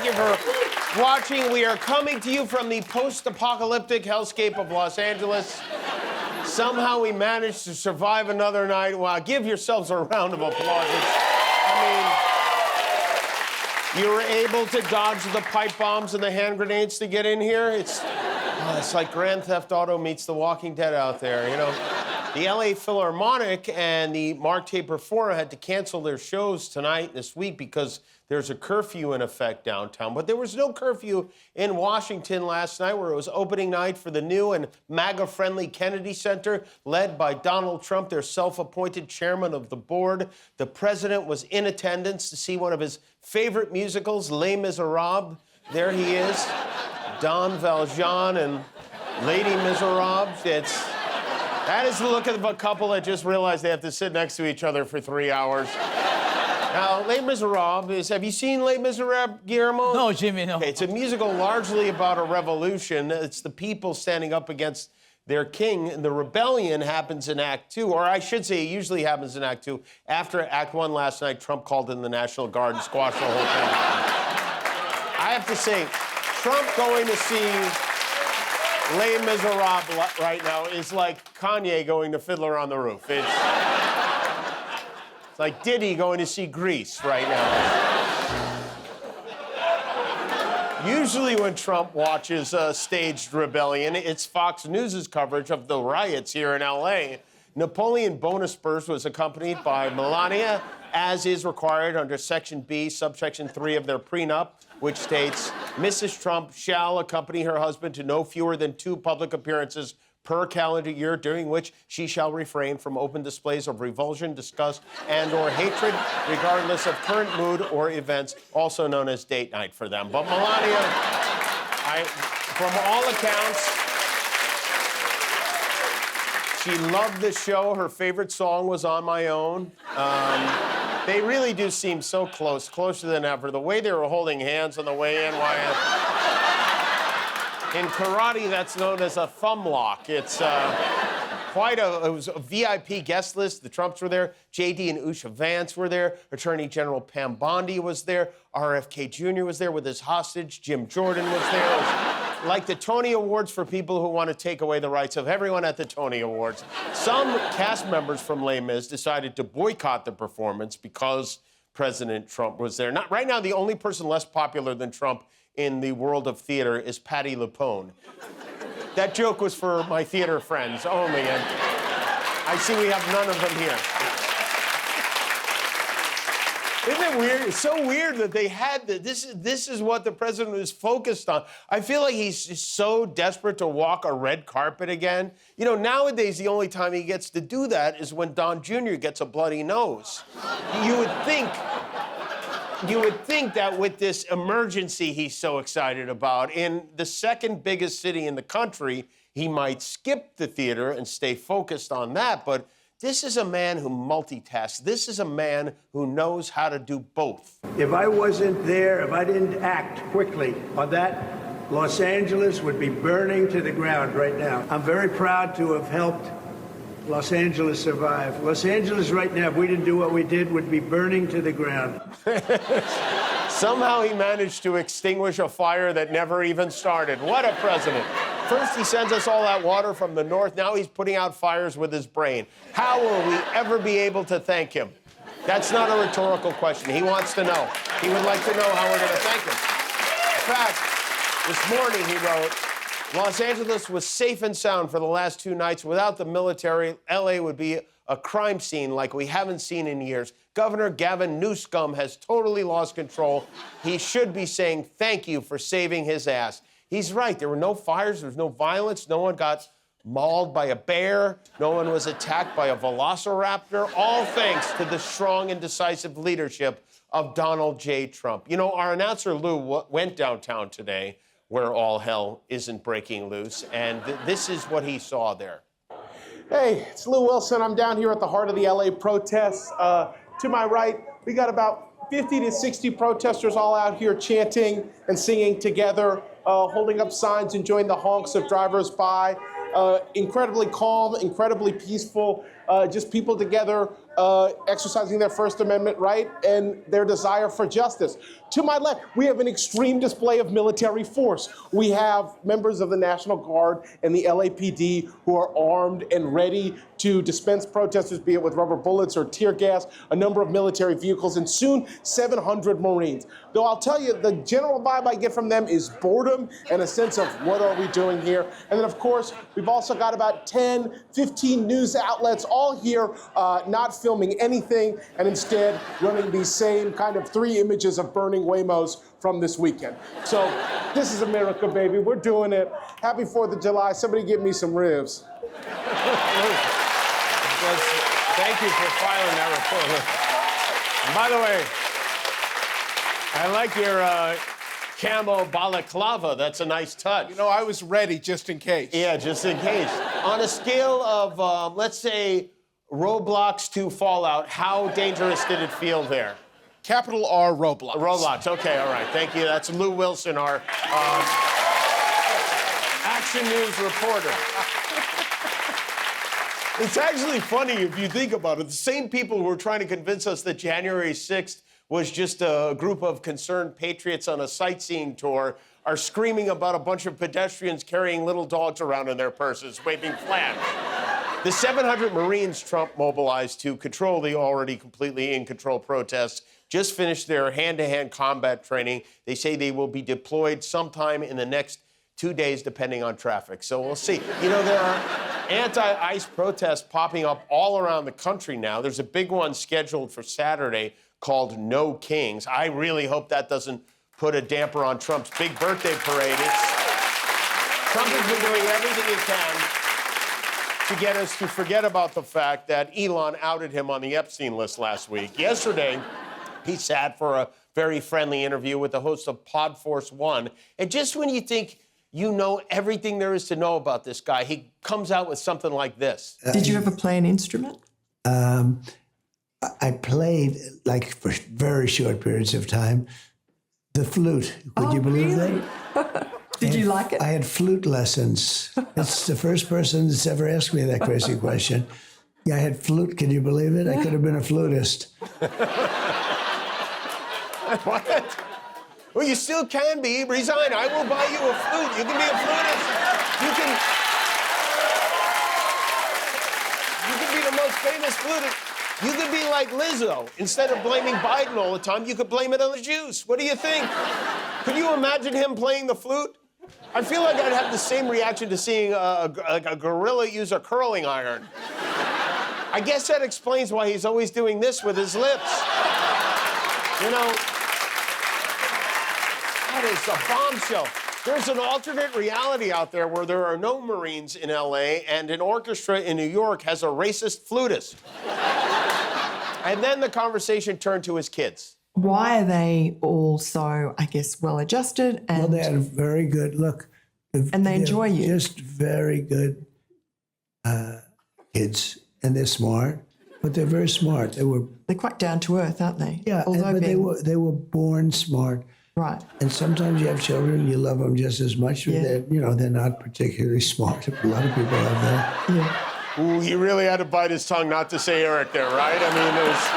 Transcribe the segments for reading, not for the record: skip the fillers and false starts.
you for watching. We are coming to you from the post-apocalyptic hellscape of Los Angeles. Somehow we managed to survive another night. Wow, give yourselves a round of applause. You were able to dodge the pipe bombs and the hand grenades to get in here? It's like Grand Theft Auto meets The Walking Dead out there, you know? The LA Philharmonic and the Mark Taper Forum had to cancel their shows tonight, this week, because there's a curfew in effect downtown. But there was no curfew in Washington last night, where it was opening night for the new and MAGA-friendly Kennedy Center, led by Donald Trump, their self-appointed chairman of the board. The president was in attendance to see one of his favorite musicals, Les Misérables. There he is, Don Valjean and Lady Misérables. That is the look of a couple that just realized they have to sit next to each other for 3 hours. Now, Les Misérables is... Have you seen Les Misérables, Guillermo? No, Jimmy, no. Okay, it's a musical largely about a revolution. It's the people standing up against their king. And the rebellion happens in Act 2, or I should say it usually happens in Act 2. After Act 1 last night, Trump called in the National Guard and squashed the whole thing. I have to say, Trump going to see Les Misérables right now is like Kanye going to Fiddler on the Roof. It's like Diddy going to see Grease right now. Usually when Trump watches a staged rebellion, it's Fox News' coverage of the riots here in L.A. Napoleon Bonaparte was accompanied by Melania, as is required under Section B, subsection 3 of their prenup, which states, Mrs. Trump shall accompany her husband to no fewer than 2 public appearances per calendar year, during which she shall refrain from open displays of revulsion, disgust, and/or hatred, regardless of current mood or events, also known as date night for them. But Melania, from all accounts, she loved the show. Her favorite song was On My Own. They really do seem so close, closer than ever. The way they were holding hands on the way in, Wyatt. In karate, that's known as a thumb lock. It's it was a VIP guest list. The Trumps were there. JD and Usha Vance were there. Attorney General Pam Bondi was there. RFK Jr. was there with his hostage. Jim Jordan was there. It was like the Tony Awards for people who want to take away the rights of everyone at the Tony Awards. Some cast members from Les Mis decided to boycott the performance because President Trump was there. Right now, the only person less popular than Trump in the world of theater is Patti LuPone. That joke was for my theater friends only, and I see we have none of them here. Isn't it weird? It's so weird that they had this is what the president is focused on. I feel like he's just so desperate to walk a red carpet again. You know, nowadays, the only time he gets to do that is when Don Jr. gets a bloody nose. You would think that with this emergency he's so excited about, in the second biggest city in the country, he might skip the theater and stay focused on that. But this is a man who multitasks. This is a man who knows how to do both. If I wasn't there, if I didn't act quickly on that, Los Angeles would be burning to the ground right now. I'm very proud to have helped Los Angeles survive. Los Angeles right now, if we didn't do what we did, would be burning to the ground. Somehow he managed to extinguish a fire that never even started. What a president. First he sends us all that water from the north. Now he's putting out fires with his brain. How will we ever be able to thank him? That's not a rhetorical question. He wants to know. He would like to know how we're going to thank him. In fact, this morning he wrote, Los Angeles was safe and sound for the last 2 nights. Without the military, LA would be a crime scene like we haven't seen in years. Governor Gavin Newsom has totally lost control. He should be saying thank you for saving his ass. He's right. There were no fires. There was no violence. No one got mauled by a bear. No one was attacked by a velociraptor. All thanks to the strong and decisive leadership of Donald J. Trump. You know, our announcer Lou went downtown today, where all hell isn't breaking loose, and this is what he saw there. Hey, it's Lou Wilson. I'm down here at the heart of the LA protests. To my right, we got about 50 to 60 protesters all out here chanting and singing together, holding up signs, enjoying the honks of drivers by. Incredibly calm, incredibly peaceful, just people together exercising their First Amendment right and their desire for justice. To my left, we have an extreme display of military force. We have members of the National Guard and the LAPD who are armed and ready to dispense protesters, be it with rubber bullets or tear gas, a number of military vehicles, and soon 700 Marines. Though I'll tell you, the general vibe I get from them is boredom and a sense of what are we doing here? And then, of course, we've also got about 10, 15 news outlets all here not filming anything and instead running these same kind of 3 images of burning Waymos from this weekend. So this is America, baby. We're doing it. Happy 4th of July. Somebody give me some ribs. Thank you for filing that report. And by the way, I like your camo balaclava. That's a nice touch. You know, I was ready just in case. Yeah, just in case. On a scale of, let's say, Roblox to Fallout, how dangerous did it feel there? Capital R, Roblox. Roblox, okay, all right. Thank you. That's Lou Wilson, our Action News reporter. It's actually funny if you think about it. The same people who were trying to convince us that January 6th was just a group of concerned patriots on a sightseeing tour are screaming about a bunch of pedestrians carrying little dogs around in their purses, waving flags. The 700 Marines Trump mobilized to control the already completely in-control protests just finished their hand-to-hand combat training. They say they will be deployed sometime in the next 2 days, depending on traffic. So we'll see. You know, there are anti-ICE protests popping up all around the country now. There's a big one scheduled for Saturday called No Kings. I really hope that doesn't put a damper on Trump's big birthday parade. Trump has been doing everything he can to get us to forget about the fact that Elon outed him on the Epstein list last week. Yesterday, he sat for a very friendly interview with the host of Podforce One. And just when you think you know everything there is to know about this guy, he comes out with something like this. Did you ever play an instrument? I played, like, for very short periods of time, the flute. Would you believe that? Did you like it? I had flute lessons. It's the first person that's ever asked me that crazy question. Yeah, I had flute. Can you believe it? I could have been a flutist. What? Well, you still can be. Resign. I will buy you a flute. You can be a flutist. You can be the most famous flutist. You could be like Lizzo. Instead of blaming Biden all the time, you could blame it on the Jews. What do you think? Could you imagine him playing the flute? I feel like I'd have the same reaction to seeing a gorilla use a curling iron. I guess that explains why he's always doing this with his lips. You know, that is a bombshell. There's an alternate reality out there where there are no Marines in LA and an orchestra in New York has a racist flutist. And then the conversation turned to his kids. Why are they all so, I guess, well-adjusted? And Well, they had a very good look. And they enjoy you. Just very good kids. And they're smart, but they're very smart. they're quite down to earth, aren't they? Yeah, but they were born smart. Right. And sometimes you have children, you love them just as much, but they're not particularly smart. A lot of people have that. Yeah. Ooh, he really had to bite his tongue not to say Eric there, right? I mean,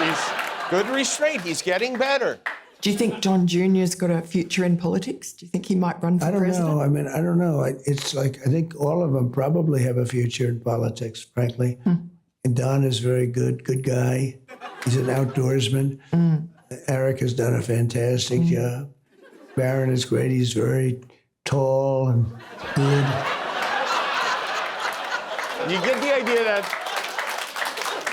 he's good restraint. He's getting better. Do you think John Jr.'s got a future in politics? Do you think he might run for president? I don't know. I mean, I don't know. It's like, I think all of them probably have a future in politics, frankly. And Don is very good guy. He's an outdoorsman. Eric has done a fantastic job. Barron is great. He's very tall and good. You get the idea that,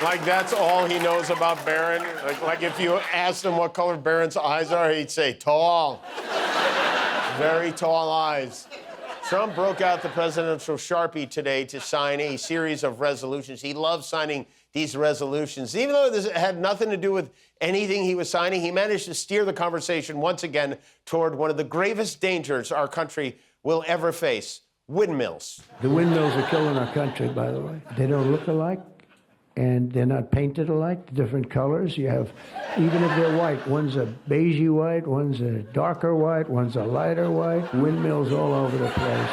like, that's all he knows about Barron? Like if you asked him what color Barron's eyes are, he'd say tall. Very tall eyes. Trump broke out the presidential Sharpie today to sign a series of resolutions. He loves signing these resolutions. Even though this had nothing to do with anything he was signing, he managed to steer the conversation once again toward one of the gravest dangers our country will ever face, windmills. The windmills are killing our country, by the way. They don't look alike, and they're not painted alike, different colors. You have, even if they're white, one's a beigey white, one's a darker white, one's a lighter white. Windmills all over the place.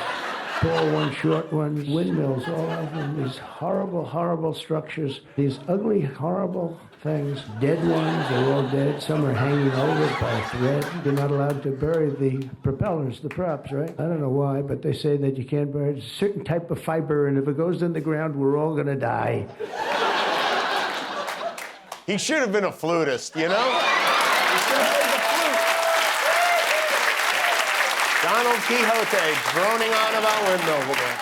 tall ones, short ones, windmills, all of them. These horrible, horrible structures. These ugly, horrible things. Dead ones, they're all dead. Some are hanging over by a thread. You're not allowed to bury the propellers, the props, right? I don't know why, but they say that you can't bury a certain type of fiber, and if it goes in the ground, we're all gonna die. He should have been a flutist, you know? He should have played the flute. Donald Quixote droning on about windmills again.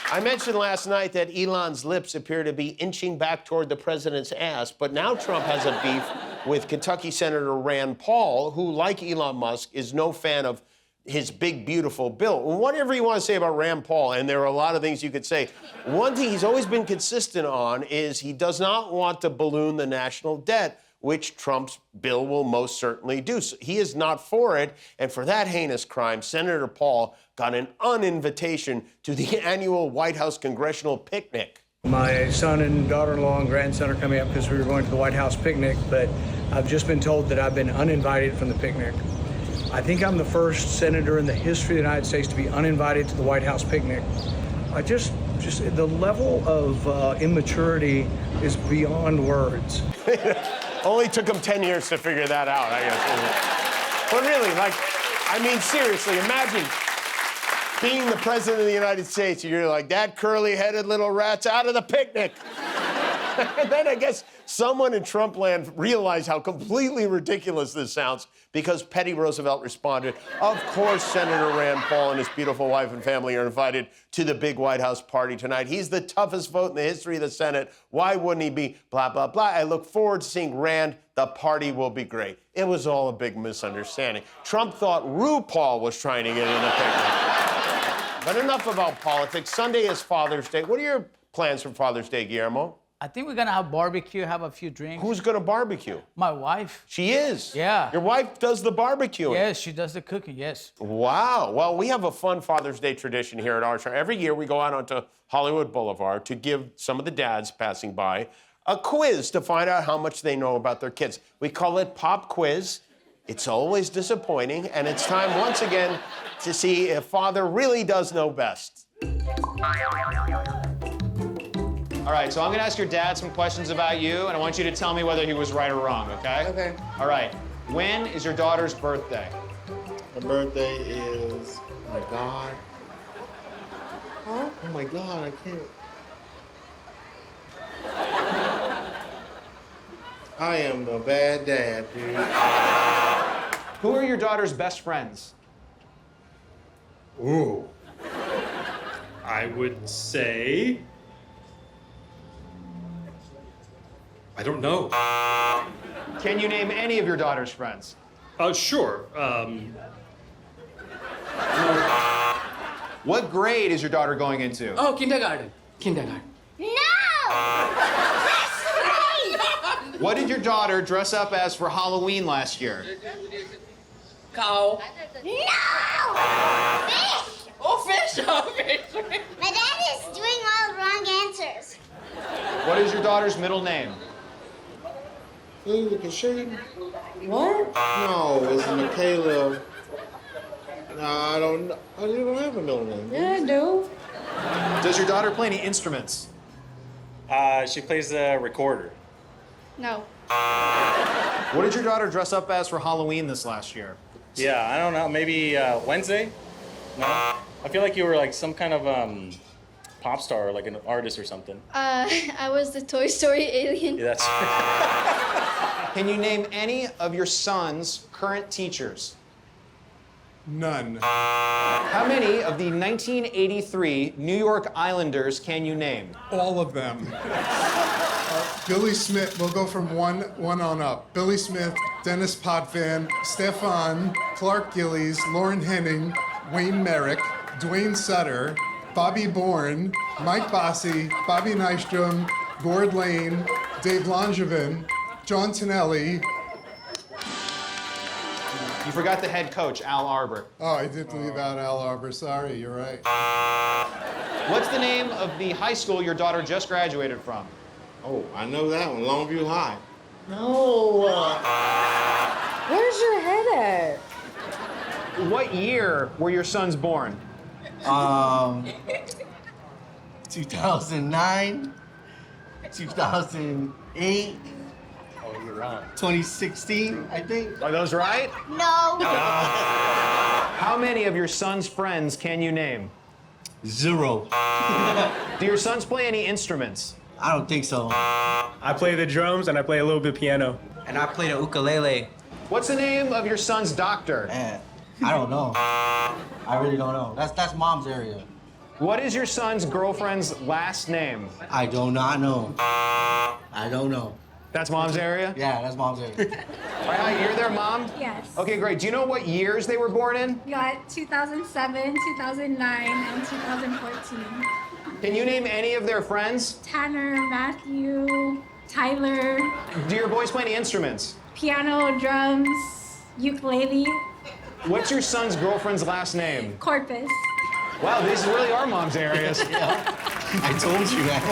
I mentioned last night that Elon's lips appear to be inching back toward the president's ass, but now Trump has a beef with Kentucky Senator Rand Paul, who, like Elon Musk, is no fan of his big, beautiful bill. Whatever you want to say about Rand Paul, and there are a lot of things you could say, one thing he's always been consistent on is he does not want to balloon the national debt, which Trump's bill will most certainly do. So he is not for it, and for that heinous crime, Senator Paul got an uninvitation to the annual White House Congressional Picnic. My son and daughter-in-law and grandson are coming up because we were going to the White House picnic, but I've just been told that I've been uninvited from the picnic. I think I'm the first senator in the history of the United States to be uninvited to the White House picnic. Just the level of immaturity is beyond words. Only took him 10 years to figure that out, I guess. But really, like, I mean, seriously, imagine being the president of the United States, and you're like, that curly-headed little rat's out of the picnic. And then I guess someone in Trump land realized how completely ridiculous this sounds because Teddy Roosevelt responded, of course Senator Rand Paul and his beautiful wife and family are invited to the big White House party tonight. He's the toughest vote in the history of the Senate. Why wouldn't he be? Blah, blah, blah. I look forward to seeing Rand. The party will be great. It was all a big misunderstanding. Trump thought RuPaul was trying to get in the picnic. But enough about politics. Sunday is Father's Day. What are your plans for Father's Day, Guillermo? I think we're gonna have barbecue, have a few drinks. Who's gonna barbecue? My wife. She is? Yeah. Your wife does the barbecuing? Yes, she does the cooking, yes. Wow. Well, we have a fun Father's Day tradition here at our show. Every year we go out onto Hollywood Boulevard to give some of the dads passing by a quiz to find out how much they know about their kids. We call it Pop Quiz. It's always disappointing, and it's time once again to see if father really does know best. All right, so I'm gonna ask your dad some questions about you, and I want you to tell me whether he was right or wrong, okay? Okay. All right, when is your daughter's birthday? Her birthday is, oh my God. Huh? Oh my God, I can't. I am a bad dad, dude. Who are your daughter's best friends? Ooh. I would say... I don't know. Can you name any of your daughter's friends? Sure. What grade is your daughter going into? Oh, kindergarten. Kindergarten. No! That's right! What did your daughter dress up as for Halloween last year? Cow. No! Fish! Oh, fish. Oh, fish. My dad is doing all the wrong answers. What is your daughter's middle name? What? No, it's Michaela. No, I don't know. Oh, you don't have a middle name. Yeah, I do. Does your daughter play any instruments? She plays the recorder. No. What did your daughter dress up as for Halloween this last year? Yeah, I don't know. Maybe Wednesday? No? I feel like you were like some kind of pop star, like an artist or something. I was the Toy Story alien. Yeah, that's Can you name any of your son's current teachers? None. How many of the 1983 New York Islanders can you name? All of them. Billy Smith, we'll go from one on up. Billy Smith, Dennis Potvin, Stefan, Clark Gillies, Lauren Henning, Wayne Merrick, Dwayne Sutter, Bobby Bourne, Mike Bossy, Bobby Nystrom, Gord Lane, Dave Langevin, John Tonelli. You forgot the head coach, Al Arbor. Oh, I did leave out Al Arbor. Sorry, you're right. What's the name of the high school your daughter just graduated from? Oh, I know that one. Longview High. No. Where's your head at? What year were your sons born? 2009, 2008, 2016, I think. Are those right? No. How many of your son's friends can you name? 0. Do your sons play any instruments? I don't think so. I play the drums and I play a little bit of piano. And I play the ukulele. What's the name of your son's doctor? Man, I don't know. I really don't know. That's mom's area. What is your son's girlfriend's last name? I do not know. I don't know. That's mom's area? Yeah, that's mom's area. All right, you're their mom? Yes. Okay, great. Do you know what years they were born in? We got 2007, 2009, and 2014. Can you name any of their friends? Tanner, Matthew, Tyler, Do your boys play any instruments? piano, drums, ukulele, What's your son's girlfriend's last name? Corpus. Wow, these really are mom's areas. I told you that.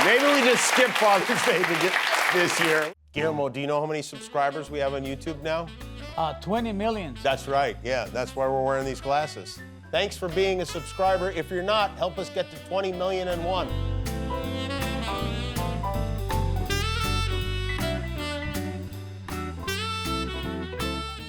Maybe we just skip Father's Day this year. Guillermo, do you know how many subscribers we have on YouTube now? 20 million. That's right, yeah, that's why we're wearing these glasses. Thanks for being a subscriber. If you're not, help us get to 20,000,001.